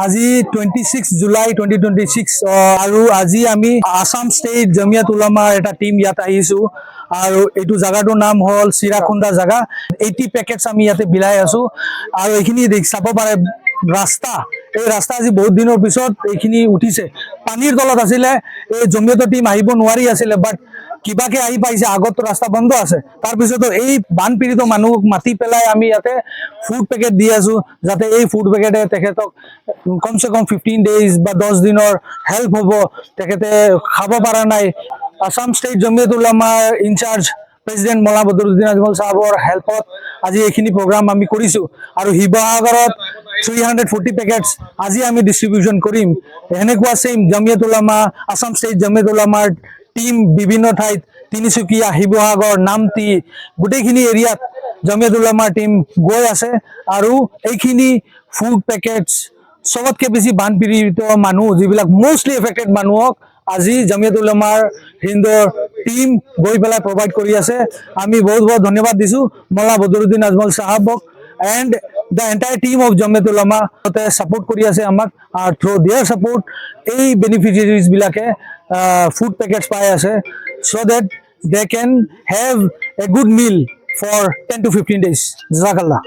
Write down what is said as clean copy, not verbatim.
আজি 26 জুলাই 2026 আৰু আজি আমি আসাম স্টেট জমিয়ত উলামাৰ এটা টিম ইয়াত আহিছো আৰু এইটো জায়গাটোৰ নাম হল চিৰাখুন্দা জায়গা 80 পেকেটছ আমি ইয়াতে বিলাই আছো আৰু এইখিনি চাব পাৰে ৰাস্তা এই ৰাস্তা আজি বহুত দিনৰ পিছত এইখিনি উঠিছে পানীৰ তলত আছিলে এই জমিয়তৰ টিম আহিব নোৱাৰি আছিলে বাট কিবাকে আহি পাইছে আগত ৰাস্তা বন্ধ আছে তাৰ পিছত এই বানপীড়িত মানুহক মাতি পেলাই আমি ইয়াতে ফুড পেকেট দি আছো যাতে এই ফুড পেকেটে তেখেতক কমসে কম 15 ডেজ বা 10 দিনৰ হেল্প হ'ব তেখেতে খাব পৰা নাই আসাম স্টেট জমিয়ত উলামাৰ ইনচাৰ্জ প্ৰেসিডেন্ট মৌলানা বদৰুদ্দিন আজমল সাহেবৰ হেল্পত আজি এইখিনি প্ৰগ্ৰাম আমি কৰিছো আৰু শিৱসাগৰত 340 পেকেটছ আজি আমি ডিস্ট্ৰিবিউশন কৰিম এনেকুৱা সেম জমিয়ত উলামা আসাম স্টেট জমিয়ত উলামাৰ টিম বিভিন্ন ঠাইত তিনিচুকীয়া শিৱসাগৰ নামতি গোটেইখিনি এৰিয়াত জমিয়ত উলামাৰ টিম গৈ আছে আৰু এইখিনি ফুড পেকেটছ সবতকে বেছি বানপীড়িত মানুহ যিবিলাক মোস্টলি এফেক্টেড মানুহক আজি জমিয়ত উলামাৰ হিন্দৰ টিম গৈ পেলাই প্ৰভাইড কৰি আছে আমি বহুত বহুত ধন্যবাদ দিছো Maulana Badruddin Ajmal সাহেবক and the entire team of Jamiat Ulama support kori ase amak through their support ei beneficiaries bilake food packets pai ase so that they can have a good meal for 10 to 15 days jazakallah